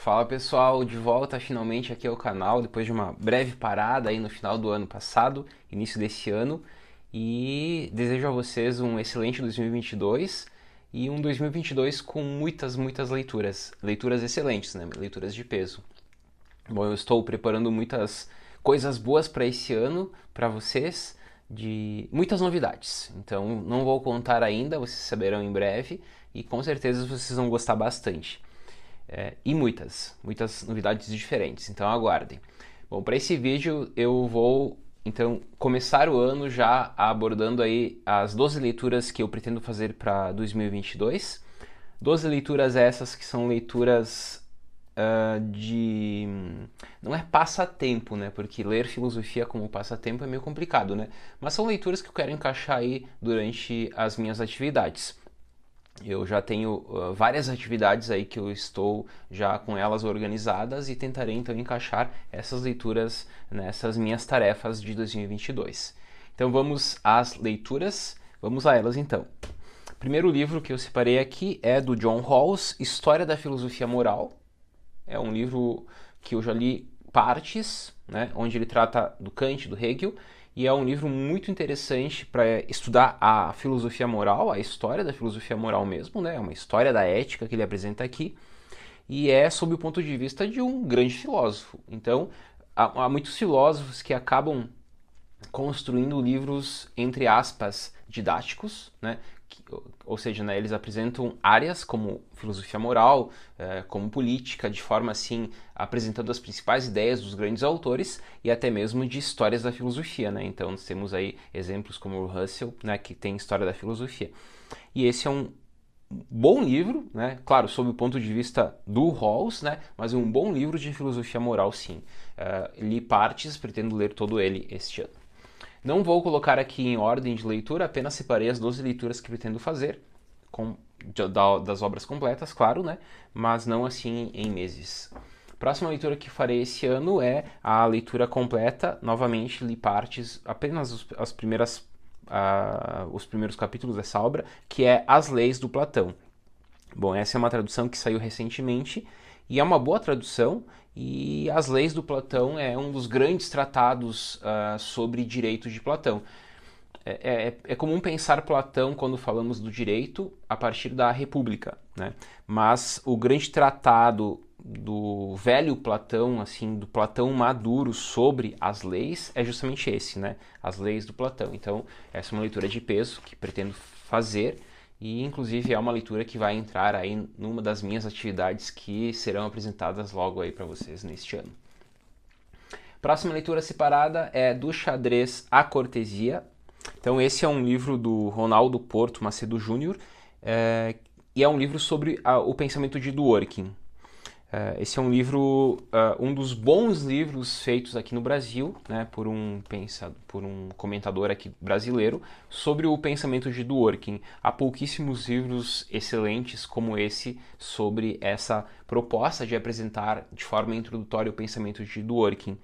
Fala pessoal, de volta finalmente aqui ao canal, depois de uma breve parada aí no final do ano passado, início desse ano, e desejo a vocês um excelente 2022 e um 2022 com muitas leituras excelentes, né? Leituras de peso. Bom, eu estou preparando muitas coisas boas para esse ano, para vocês, de muitas novidades. Então, não vou contar ainda, vocês saberão em breve e com certeza vocês vão gostar bastante. E muitas novidades diferentes, então aguardem. Bom, para esse vídeo eu vou então começar o ano já abordando aí as 12 leituras que eu pretendo fazer para 2022. 12 leituras essas que são leituras de... não é passatempo, né? Porque ler filosofia como passatempo é meio complicado, né? Mas são leituras que eu quero encaixar aí durante as minhas atividades. Eu já tenho várias atividades aí que eu estou já com elas organizadas e tentarei então encaixar essas leituras nessas minhas tarefas de 2022. Então vamos às leituras, vamos a elas então. O primeiro livro que eu separei aqui é do John Rawls, História da Filosofia Moral. É um livro que eu já li partes, né, onde ele trata do Kant, do Hegel, e é um livro muito interessante para estudar a filosofia moral, a história da filosofia moral mesmo, né? É uma história da ética que ele apresenta aqui, e é sob o ponto de vista de um grande filósofo. Então, há muitos filósofos que acabam construindo livros, entre aspas, didáticos, né? Ou seja, né, eles apresentam áreas como filosofia moral, como política, de forma assim, apresentando as principais ideias dos grandes autores e até mesmo de histórias da filosofia, né? Então nós temos aí exemplos como o Russell, né, que tem história da filosofia. E esse é um bom livro, né? Claro, sob o ponto de vista do Rawls, né? Mas é um bom livro de filosofia moral, sim. Li partes, pretendo ler todo ele este ano. Não vou colocar aqui em ordem de leitura, apenas separei as 12 leituras que pretendo fazer, das obras completas, claro, né? Mas não assim em meses. Próxima leitura que farei esse ano é a leitura completa. Novamente, li partes, apenas os primeiros capítulos dessa obra, que é As Leis do Platão. Bom, essa é uma tradução que saiu recentemente e é uma boa tradução. E As Leis do Platão é um dos grandes tratados sobre direito de Platão. É comum pensar Platão quando falamos do direito a partir da República, né? Mas o grande tratado do velho Platão, assim, do Platão maduro sobre as leis é justamente esse, né? As Leis do Platão. Então, essa é uma leitura de peso que pretendo fazer e, inclusive, é uma leitura que vai entrar aí numa das minhas atividades que serão apresentadas logo aí para vocês neste ano. Próxima leitura separada é do Xadrez à Cortesia. Então esse é um livro do Ronaldo Porto Macedo Júnior e é um livro sobre o pensamento de Dworkin. Esse é um livro, um dos bons livros feitos aqui no Brasil, né, por um comentador aqui brasileiro, sobre o pensamento de Dworkin. Há pouquíssimos livros excelentes como esse sobre essa proposta de apresentar de forma introdutória o pensamento de Dworkin.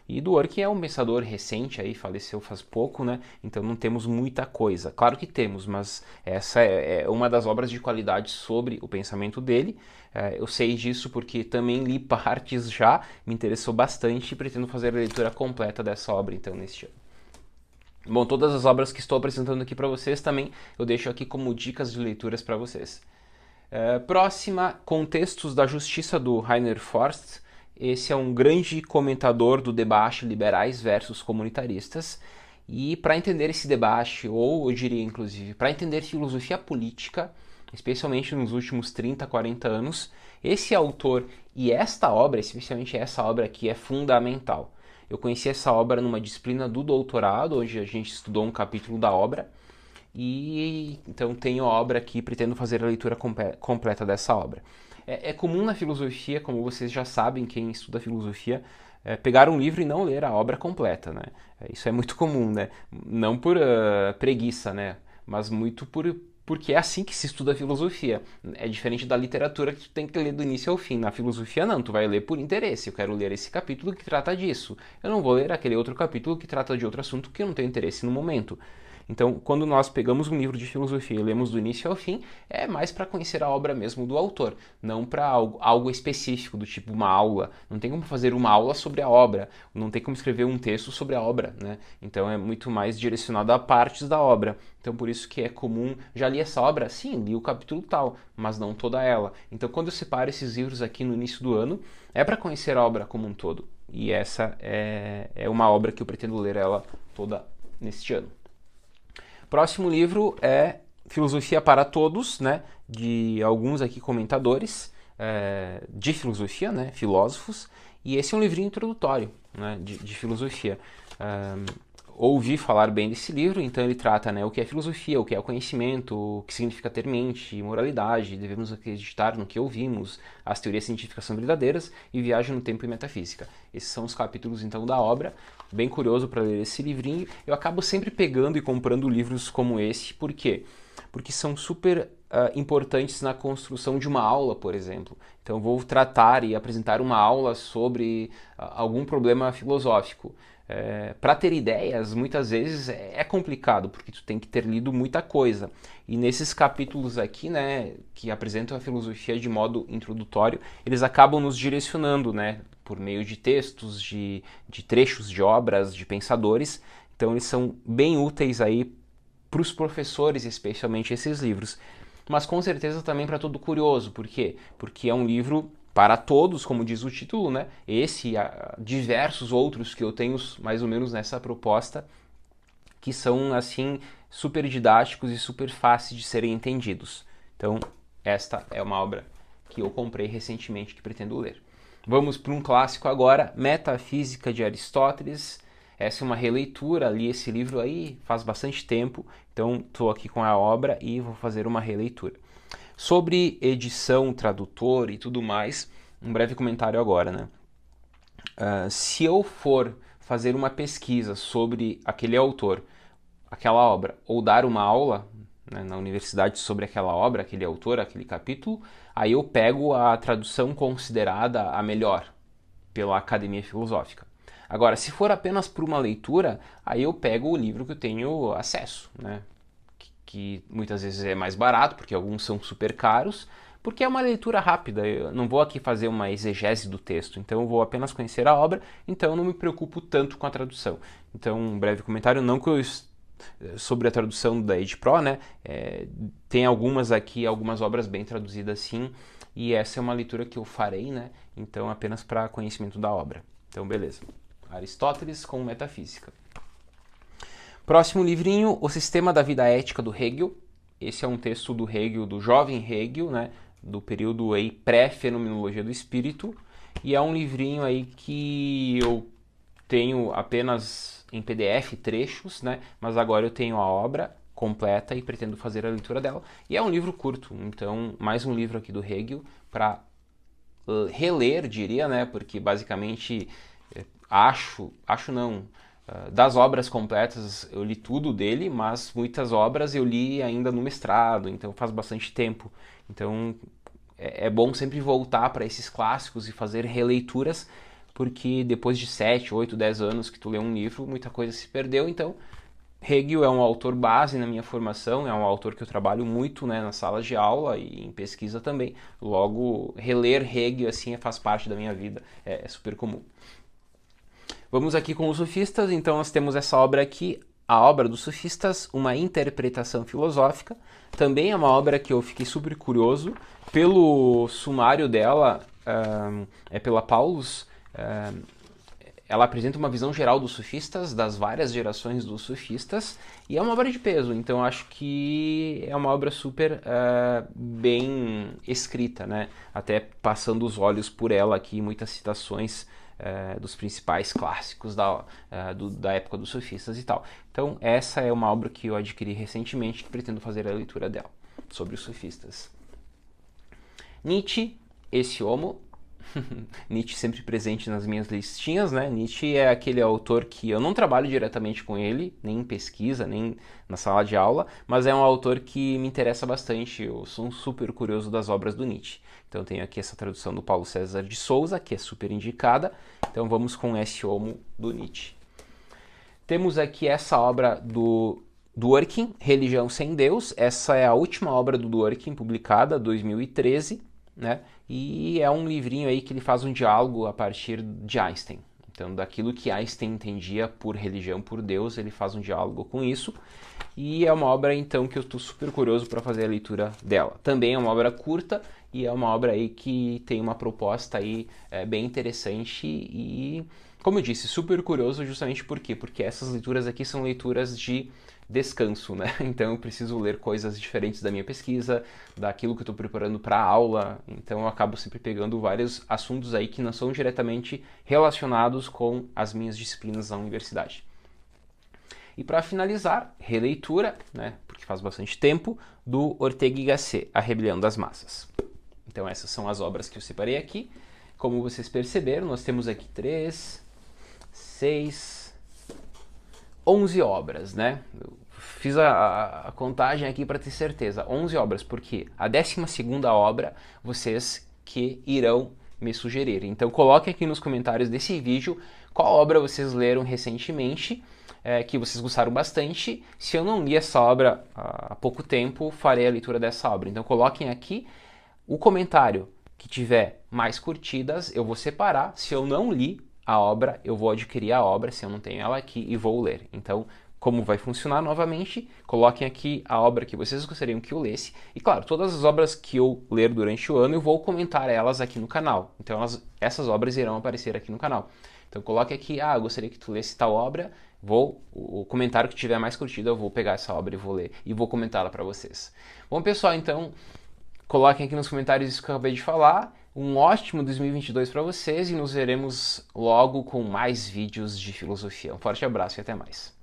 E Dworkin é um pensador recente, aí faleceu faz pouco, né? Então não temos muita coisa. Claro que temos, mas essa é uma das obras de qualidade sobre o pensamento dele. Eu sei disso porque também li partes já, me interessou bastante e pretendo fazer a leitura completa dessa obra então neste ano. Bom, todas as obras que estou apresentando aqui para vocês também eu deixo aqui como dicas de leituras para vocês. Próxima, Contextos da Justiça, do Rainer Forst. Esse é um grande comentador do debate liberais versus comunitaristas. E para entender esse debate, ou eu diria inclusive, para entender filosofia política, especialmente nos últimos 30, 40 anos, esse autor e esta obra, especialmente essa obra aqui, é fundamental. Eu conheci essa obra numa disciplina do doutorado, onde a gente estudou um capítulo da obra, e então tenho a obra aqui, pretendo fazer a leitura completa dessa obra. É comum na filosofia, como vocês já sabem, quem estuda filosofia, pegar um livro e não ler a obra completa, né? Isso é muito comum, né? Não por preguiça, né? Mas muito porque é assim que se estuda a filosofia. É diferente da literatura que tu tem que ler do início ao fim. Na filosofia não, tu vai ler por interesse. Eu quero ler esse capítulo que trata disso. Eu não vou ler aquele outro capítulo que trata de outro assunto que eu não tenho interesse no momento. Então, quando nós pegamos um livro de filosofia e lemos do início ao fim, é mais para conhecer a obra mesmo do autor, não para algo específico, do tipo uma aula. Não tem como fazer uma aula sobre a obra, não tem como escrever um texto sobre a obra, né? Então é muito mais direcionado a partes da obra. Então por isso que é comum, já li essa obra? Sim, li o capítulo tal, mas não toda ela. Então quando eu separo esses livros aqui no início do ano, é para conhecer a obra como um todo. E essa é uma obra que eu pretendo ler ela toda neste ano. Próximo livro é Filosofia para Todos, né, de alguns aqui comentadores de filosofia, né, filósofos, e esse é um livrinho introdutório, né, de filosofia. Ouvi falar bem desse livro, então ele trata, né, o que é filosofia, o que é o conhecimento, o que significa ter mente, moralidade, devemos acreditar no que ouvimos, as teorias científicas são verdadeiras e viagem no tempo e metafísica. Esses são os capítulos então da obra. Bem curioso para ler esse livrinho. Eu acabo sempre pegando e comprando livros como esse, por quê? Porque são super importantes na construção de uma aula, por exemplo. Então eu vou tratar e apresentar uma aula sobre algum problema filosófico. Para ter ideias, muitas vezes é complicado, porque tu tem que ter lido muita coisa. E nesses capítulos aqui, né, que apresentam a filosofia de modo introdutório, eles acabam nos direcionando, né, por meio de textos, de trechos de obras, de pensadores. Então eles são bem úteis aí para os professores, especialmente esses livros. Mas com certeza também para todo curioso. Por quê? Porque é um livro para todos, como diz o título, né? Esse e diversos outros que eu tenho mais ou menos nessa proposta, que são assim super didáticos e super fáceis de serem entendidos. Então, esta é uma obra que eu comprei recentemente que pretendo ler. Vamos para um clássico agora, Metafísica de Aristóteles. Essa é uma releitura, li esse livro aí faz bastante tempo, então estou aqui com a obra e vou fazer uma releitura. Sobre edição, tradutor e tudo mais, um breve comentário agora, né? Se eu for fazer uma pesquisa sobre aquele autor, aquela obra, ou dar uma aula, né, na universidade sobre aquela obra, aquele autor, aquele capítulo, aí eu pego a tradução considerada a melhor pela Academia Filosófica. Agora, se for apenas por uma leitura, aí eu pego o livro que eu tenho acesso, né? Que muitas vezes é mais barato, porque alguns são super caros, porque é uma leitura rápida. Eu não vou aqui fazer uma exegese do texto, então eu vou apenas conhecer a obra, então eu não me preocupo tanto com a tradução. Então, um breve comentário, não que eu sobre a tradução da EdPro, né? Tem algumas aqui, algumas obras bem traduzidas sim, e essa é uma leitura que eu farei, né? Então, apenas para conhecimento da obra. Então, beleza. Aristóteles com Metafísica. Próximo livrinho, O Sistema da Vida Ética do Hegel. Esse é um texto do Hegel, do jovem Hegel, né? Do período aí pré-fenomenologia do espírito. E é um livrinho aí que eu tenho apenas em PDF trechos, né? Mas agora eu tenho a obra completa e pretendo fazer a leitura dela. E é um livro curto, então mais um livro aqui do Hegel para reler, diria, né? Porque basicamente acho não, das obras completas eu li tudo dele, mas muitas obras eu li ainda no mestrado, então faz bastante tempo. Então é bom sempre voltar para esses clássicos e fazer releituras, porque depois de 7, 8, 10 anos que tu lê um livro, muita coisa se perdeu. Então Hegel é um autor base na minha formação, é um autor que eu trabalho muito, né, nas salas de aula e em pesquisa também. Logo, reler Hegel assim faz parte da minha vida, é super comum. Vamos aqui com os sofistas, então nós temos essa obra aqui, a obra dos sofistas, uma interpretação filosófica. Também é uma obra que eu fiquei super curioso. Pelo sumário dela, é pela Paulus, ela apresenta uma visão geral dos sofistas, das várias gerações dos sofistas, e é uma obra de peso, então acho que é uma obra super bem escrita, né? Até passando os olhos por ela aqui, muitas citações dos principais clássicos da época dos sofistas e tal. Então essa é uma obra que eu adquiri recentemente, que pretendo fazer a leitura dela, sobre os sofistas. Nietzsche, esse homo. Nietzsche sempre presente nas minhas listinhas, né? Nietzsche é aquele autor que eu não trabalho diretamente com ele, nem em pesquisa, nem na sala de aula, mas é um autor que me interessa bastante, eu sou um super curioso das obras do Nietzsche. Então tenho aqui essa tradução do Paulo César de Souza, que é super indicada, então vamos com esse homo do Nietzsche. Temos aqui essa obra do Dworkin, Religião Sem Deus. Essa é a última obra do Dworkin, publicada, 2013, né? E é um livrinho aí que ele faz um diálogo a partir de Einstein. Então, daquilo que Einstein entendia por religião, por Deus, ele faz um diálogo com isso. E é uma obra, então, que eu estou super curioso para fazer a leitura dela. Também é uma obra curta e é uma obra aí que tem uma proposta aí bem interessante e, como eu disse, super curioso justamente por quê? Porque essas leituras aqui são leituras de descanso, né? Então eu preciso ler coisas diferentes da minha pesquisa, daquilo que eu estou preparando para a aula, então eu acabo sempre pegando vários assuntos aí que não são diretamente relacionados com as minhas disciplinas na universidade. E para finalizar, releitura, né, porque faz bastante tempo, do Ortega y Gasset, A Rebelião das Massas. Então essas são as obras que eu separei aqui. Como vocês perceberam, nós temos aqui 3, 6, 11 obras, né? Eu fiz a contagem aqui para ter certeza. 11 obras, porque a 12ª obra vocês que irão me sugerir. Então coloquem aqui nos comentários desse vídeo qual obra vocês leram recentemente, que vocês gostaram bastante. Se eu não li essa obra há pouco tempo, farei a leitura dessa obra. Então coloquem aqui o comentário que tiver mais curtidas, eu vou separar. Se eu não li a obra, eu vou adquirir a obra, se eu não tenho ela aqui, e vou ler. Então, como vai funcionar novamente, coloquem aqui a obra que vocês gostariam que eu lesse. E claro, todas as obras que eu ler durante o ano, eu vou comentar elas aqui no canal. Então essas obras irão aparecer aqui no canal. Então coloque aqui, eu gostaria que tu lesse tal obra, o comentário que tiver mais curtido, eu vou pegar essa obra e vou ler, e vou comentá-la para vocês. Bom pessoal, então, coloquem aqui nos comentários isso que eu acabei de falar. Um ótimo 2022 para vocês e nos veremos logo com mais vídeos de filosofia. Um forte abraço e até mais.